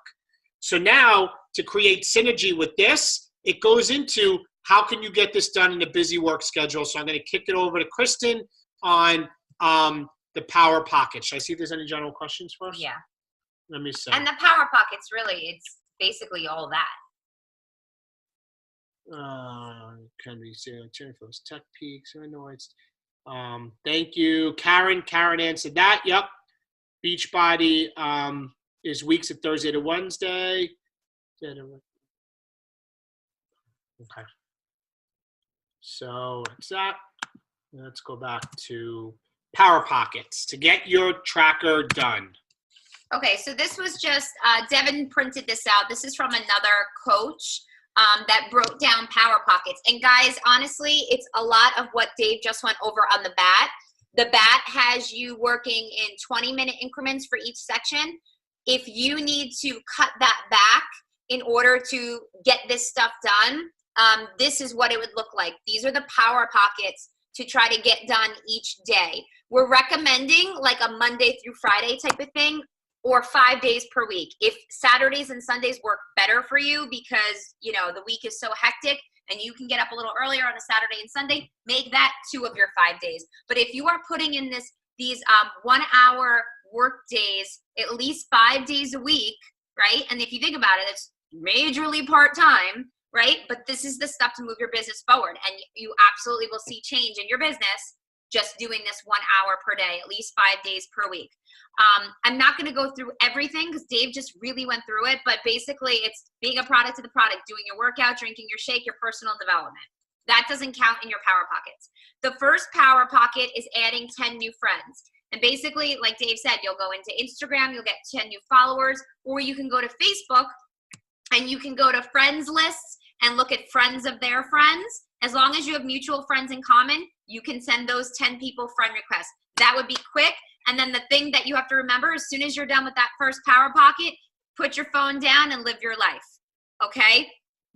So now, to create synergy with this, it goes into how can you get this done in a busy work schedule. So I'm going to kick it over to Kristen on the Power Pocket. Should I see if there's any general questions first? Yeah. Let me see. And the Power Pockets, really, it's basically all that. Can we say turn for those tech peaks? I know it's thank you, Karen. Karen answered that. Yep. Beachbody is weeks of Thursday to Wednesday. Okay. So it's that. Let's go back to Power Pockets to get your tracker done. Okay, so this was just, Devin printed this out. This is from another coach that broke down Power Pockets. And guys, honestly, it's a lot of what Dave just went over on the bat. The bat has you working in 20-minute increments for each section. If you need to cut that back in order to get this stuff done, this is what it would look like. These are the Power Pockets to try to get done each day. We're recommending like a Monday through Friday type of thing, or 5 days per week. If Saturdays and Sundays work better for you because, you know, the week is so hectic and you can get up a little earlier on a Saturday and Sunday, make that 2 of your 5 days. But if you are putting in these 1 hour work days, at least 5 days a week, right? And if you think about it, it's majorly part-time, right? But this is the stuff to move your business forward. And you absolutely will see change in your business just doing this 1 hour per day, at least 5 days per week. I'm not going to go through everything because Dave just really went through it, but basically it's being a product of the product, doing your workout, drinking your shake, your personal development. That doesn't count in your Power Pockets. The first Power Pocket is adding 10 new friends. And basically, like Dave said, you'll go into Instagram, you'll get 10 new followers, or you can go to Facebook and you can go to friends lists and look at friends of their friends. As long as you have mutual friends in common, you can send those 10 people friend requests. That would be quick. And then the thing that you have to remember, as soon as you're done with that first Power Pocket, put your phone down and live your life, okay?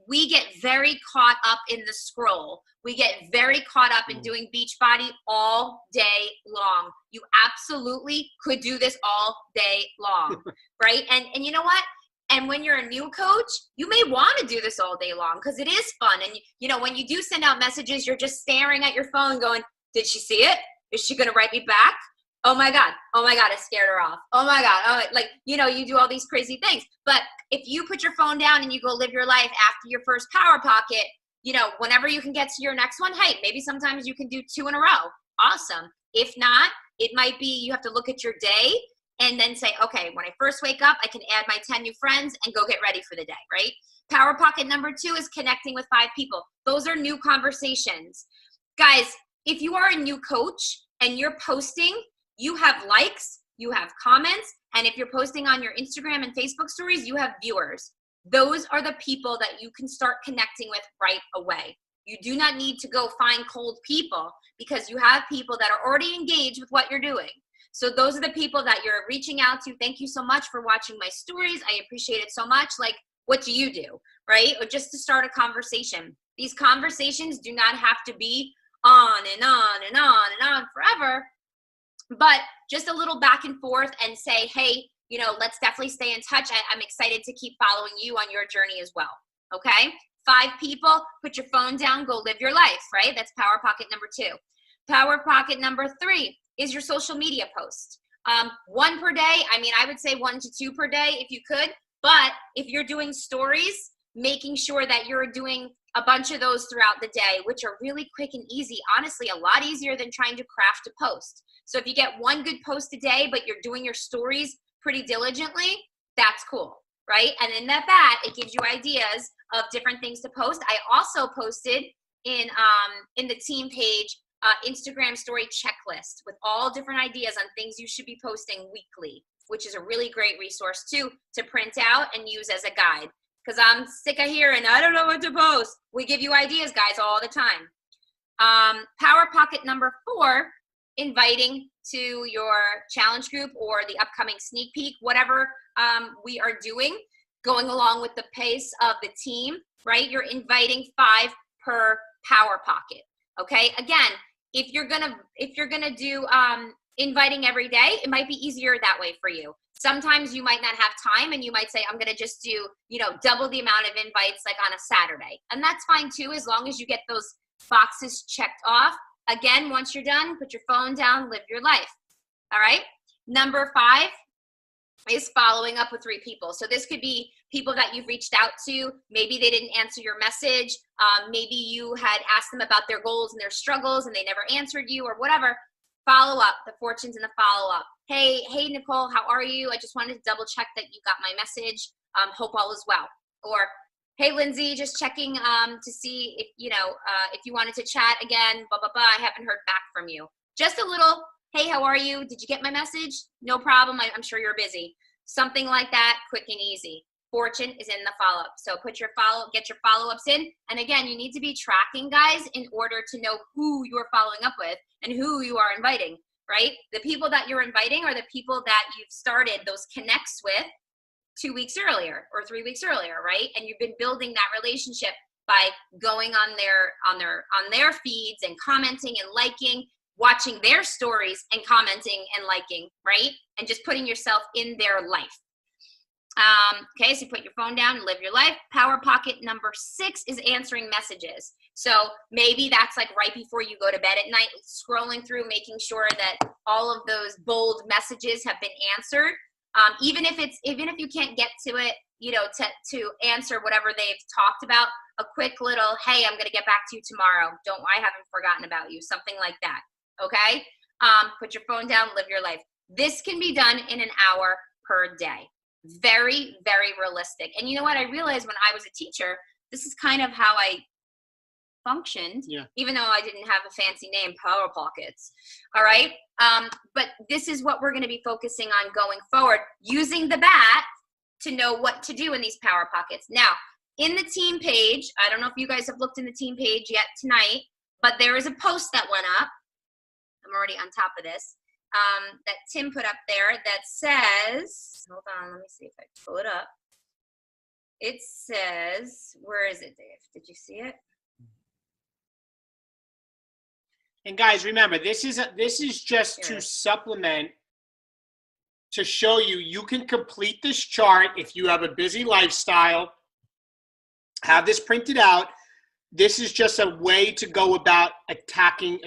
We get very caught up in the scroll. We get very caught up in doing Beachbody all day long. You absolutely could do this all day long, right? And you know what? And when you're a new coach, you may want to do this all day long because it is fun. And, you know, when you do send out messages, you're just staring at your phone going, did she see it? Is she going to write me back? Oh my God, I scared her off. Oh my God, oh, like, you know, you do all these crazy things. But if you put your phone down and you go live your life after your first Power Pocket, you know, whenever you can get to your next one, hey, maybe sometimes you can do 2 in a row. Awesome. If not, it might be you have to look at your day and then say, okay, when I first wake up, I can add my 10 new friends and go get ready for the day, right? Power Pocket number 2 is connecting with 5 people. Those are new conversations. Guys, if you are a new coach and you're posting, you have likes, you have comments, and if you're posting on your Instagram and Facebook stories, you have viewers. Those are the people that you can start connecting with right away. You do not need to go find cold people because you have people that are already engaged with what you're doing. So those are the people that you're reaching out to. Thank you so much for watching my stories. I appreciate it so much. Like, what do you do, right? Or just to start a conversation. These conversations do not have to be on and on and on and on forever. But just a little back and forth and say, hey, you know, let's definitely stay in touch. I'm excited to keep following you on your journey as well, okay? 5 people, put your phone down, go live your life, right? That's Power Pocket number 2. Power Pocket number 3 is your social media post. 1 per day, I mean, I would say 1 to 2 per day if you could, but if you're doing stories, making sure that you're doing a bunch of those throughout the day, which are really quick and easy, honestly, a lot easier than trying to craft a post. So if you get 1 good post a day, but you're doing your stories pretty diligently, that's cool, right? And in that, it gives you ideas of different things to post. I also posted in the team page Instagram story checklist with all different ideas on things you should be posting weekly, which is a really great resource too to print out and use as a guide. Because I'm sick of hearing, I don't know what to post. We give you ideas, guys, all the time. Power Pocket number 4, inviting to your challenge group or the upcoming sneak peek, whatever we are doing, going along with the pace of the team, right? You're inviting 5 per Power Pocket, okay? Again, if you're gonna do inviting every day, it might be easier that way for you. Sometimes you might not have time and you might say, I'm going to just do, you know, double the amount of invites like on a Saturday. And that's fine too, as long as you get those boxes checked off. Again, once you're done, put your phone down, live your life. All right. Number 5 is following up with 3 people. So this could be people that you've reached out to. Maybe they didn't answer your message. Maybe you had asked them about their goals and their struggles and they never answered you or whatever. Follow up, the fortunes in the follow up. Hey, Nicole, how are you? I just wanted to double check that you got my message. Hope all is well. Or, hey, Lindsay, just checking to see if, if you wanted to chat again, blah, blah, blah. I haven't heard back from you. Just a little, hey, how are you? Did you get my message? No problem. I'm sure you're busy. Something like that, quick and easy. Fortune is in the follow-up. So get your follow-ups in. And again, you need to be tracking, guys, in order to know who you are following up with and who you are inviting, right? The people that you're inviting are the people that you've started those connects with 2 weeks earlier or 3 weeks earlier, right? And you've been building that relationship by going on their feeds and commenting and liking, watching their stories and commenting and liking, right? And just putting yourself in their life. Okay, so you put your phone down and live your life. Power pocket number 6 is answering messages. So maybe that's like right before you go to bed at night, scrolling through, making sure that all of those bold messages have been answered. Even if you can't get to it, to answer whatever they've talked about, a quick little, hey, I'm gonna get back to you tomorrow. I haven't forgotten about you, something like that. Okay, put your phone down, live your life. This can be done in an hour per day. Very, very realistic. And you know what? I realized when I was a teacher, this is kind of how I functioned, even though I didn't have a fancy name, Power Pockets. All right. But this is what we're going to be focusing on going forward, using the bat to know what to do in these Power Pockets. Now, in the team page, I don't know if you guys have looked in the team page yet tonight, but there is a post that went up. I'm already on top of this. That Tim put up there that says, hold on, let me see if I pull it up. It says, where is it, Dave? Did you see it? And guys, remember, this is just to supplement, to show you can complete this chart if you have a busy lifestyle. Have this printed out. This is just a way to go about tackling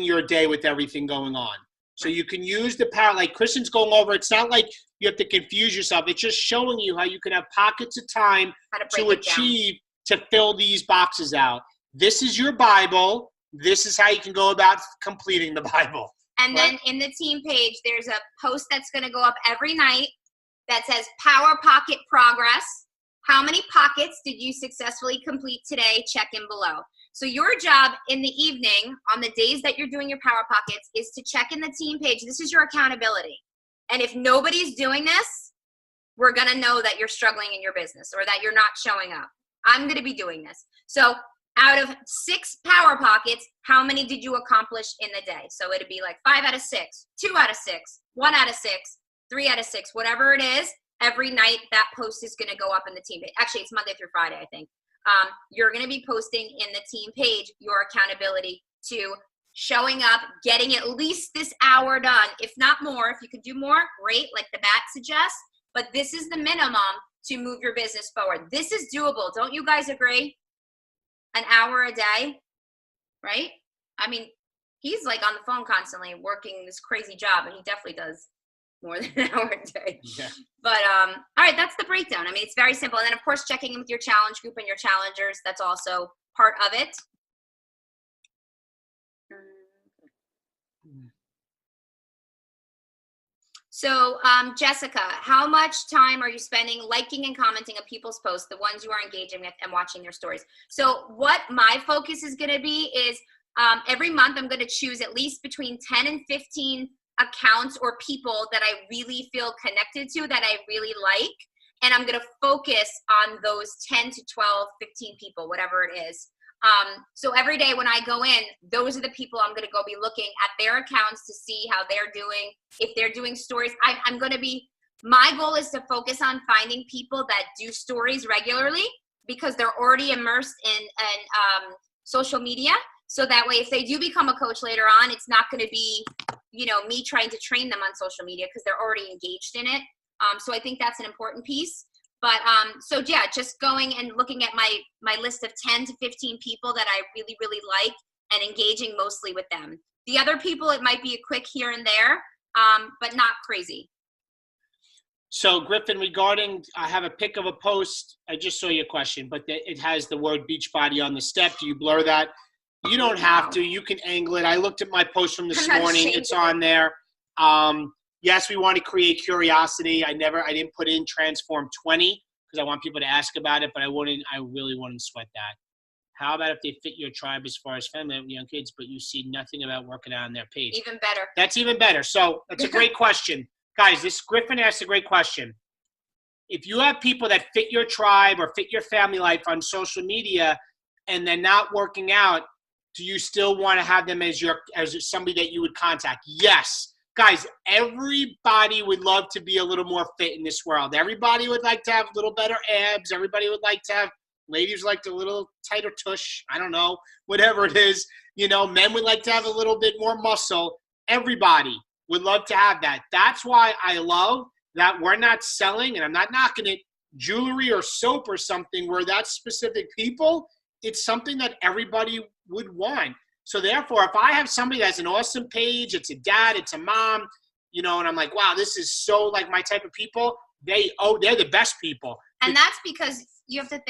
your day with everything going on. So you can use the power, like Kristen's going over. It's not like you have to confuse yourself. It's just showing you how you can have pockets of time to achieve, to fill these boxes out. This is your Bible. This is how you can go about completing the Bible. And then in the team page, there's a post that's going to go up every night that says Power Pocket Progress. How many pockets did you successfully complete today? Check in below. So your job in the evening, on the days that you're doing your Power Pockets, is to check in the team page. This is your accountability. And if nobody's doing this, we're going to know that you're struggling in your business or that you're not showing up. I'm going to be doing this. So out of 6 Power Pockets, how many did you accomplish in the day? So it'd be like 5 out of 6, 2 out of 6, 1 out of 6, 3 out of 6, whatever it is. Every night that post is going to go up in the team page. Actually, it's Monday through Friday, I think. You're going to be posting in the team page your accountability to showing up, getting at least this hour done. If not more, if you could do more, great, like the bat suggests. But this is the minimum to move your business forward. This is doable. Don't you guys agree? An hour a day, right? I mean, he's like on the phone constantly working this crazy job, and he definitely does more than an hour a day. Yeah. But all right, that's the breakdown. I mean, it's very simple. And then of course, checking in with your challenge group and your challengers, that's also part of it. So Jessica, how much time are you spending liking and commenting on people's posts, the ones you are engaging with, and watching their stories? So what my focus is going to be is every month I'm going to choose at least between 10 and 15 accounts or people that I really feel connected to, that I really like. And I'm going to focus on those 10 to 12, 15 people, whatever it is. So every day when I go in, those are the people I'm going to go be looking at their accounts to see how they're doing. If they're doing stories, I'm going to be, my goal is to focus on finding people that do stories regularly because they're already immersed in social media. So that way, if they do become a coach later on, it's not going to be, me trying to train them on social media because they're already engaged in it. So I think that's an important piece. But so yeah, just going and looking at my list of 10 to 15 people that I really, really like and engaging mostly with them. The other people, it might be a quick here and there, but not crazy. So Griffin, regarding, I have a pic of a post. I just saw your question, but it has the word Beachbody on the step. Do you blur that? You don't have to. You can angle it. I looked at my post from this I'm not morning. ashamed It's of on there. Yes, we want to create curiosity. I didn't put in Transform 20 because I want people to ask about it, but I really wouldn't sweat that. How about if they fit your tribe as far as family and young kids, but you see nothing about working out on their page? Even better. That's even better. So that's a great question. Guys, Griffin asked a great question. If you have people that fit your tribe or fit your family life on social media and they're not working out, do you still want to have them as somebody that you would contact? Yes. Guys, everybody would love to be a little more fit in this world. Everybody would like to have a little better abs. Everybody would like to have, ladies like a little tighter tush. I don't know, whatever it is. Men would like to have a little bit more muscle. Everybody would love to have that. That's why I love that we're not selling, and I'm not knocking it, jewelry or soap or something where that's specific people. It's something that everybody would want. So therefore, if I have somebody that's an awesome page, it's a dad, it's a mom, and I'm like, wow, this is so like my type of people, they're the best people. And that's because you have to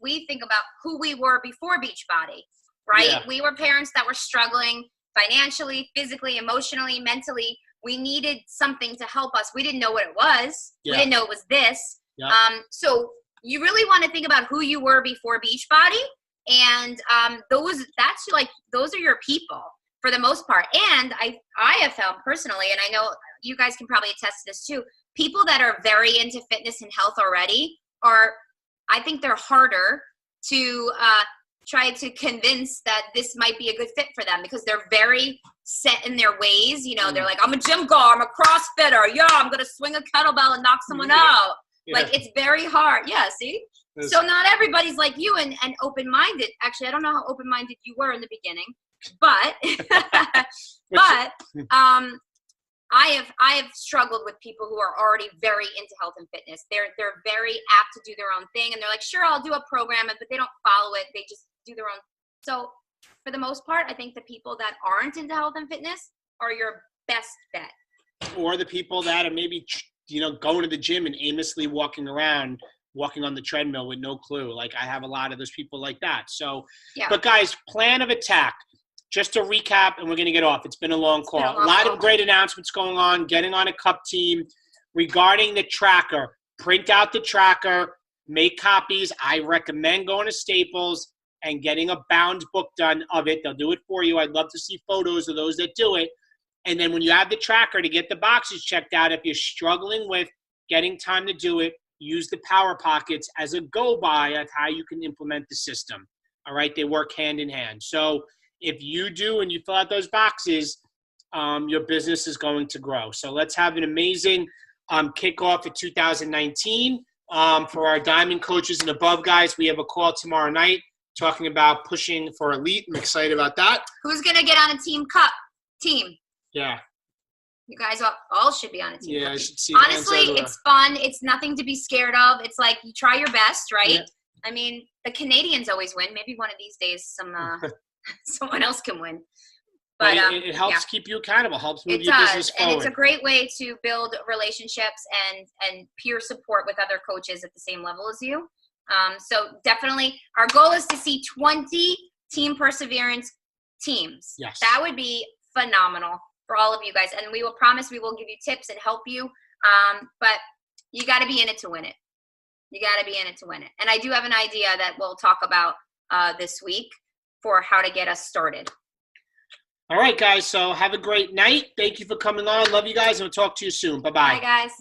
we think about who we were before Beachbody, right? Yeah. We were parents that were struggling financially, physically, emotionally, mentally. We needed something to help us. We didn't know what it was. Yeah. We didn't know it was this. Yeah. So you really want to think about who you were before Beachbody. And those are your people for the most part. And I have found personally, and I know you guys can probably attest to this too, people that are very into fitness and health already I think they're harder to try to convince that this might be a good fit for them because they're very set in their ways. They're like, I'm a gym goer, I'm a CrossFitter. Yeah, I'm going to swing a kettlebell and knock someone out. Yeah. Like, it's very hard. Yeah, see? So not everybody's like you and open-minded. Actually, I don't know how open-minded you were in the beginning, but I have struggled with people who are already very into health and fitness. They're very apt to do their own thing, and they're like, sure, I'll do a program, but they don't follow it. They just do their own. So for the most part, I think the people that aren't into health and fitness are your best bet. Or the people that are maybe going to the gym and aimlessly walking on the treadmill with no clue. Like, I have a lot of those people like that. So, yeah. But guys, plan of attack. Just to recap, and we're going to get off. It's been a long call. A lot of great announcements going on, getting on a cup team. Regarding the tracker, print out the tracker, make copies. I recommend going to Staples and getting a bound book done of it. They'll do it for you. I'd love to see photos of those that do it. And then when you have the tracker to get the boxes checked out, if you're struggling with getting time to do it, use the Power Pockets as a go-by of how you can implement the system. All right? They work hand in hand. So if you do and you fill out those boxes, your business is going to grow. So let's have an amazing kickoff of 2019 for our Diamond coaches and above guys. We have a call tomorrow night talking about pushing for elite. I'm excited about that. Who's going to get on a team cup team? Yeah. You guys all should be on a team. Yeah, I should see. Honestly, it's fun. It's nothing to be scared of. It's like you try your best, right? Yeah. I mean, the Canadians always win. Maybe one of these days someone else can win. But it helps keep you accountable, helps move your business forward. And it's a great way to build relationships and peer support with other coaches at the same level as you. So definitely, our goal is to see 20 Team Perseverance teams. Yes. That would be phenomenal for all of you guys. And we will promise we will give you tips and help you. But you got to be in it to win it. You got to be in it to win it. And I do have an idea that we'll talk about this week for how to get us started. All right, guys. So have a great night. Thank you for coming on. Love you guys, and we'll talk to you soon. Bye-bye. Bye, guys.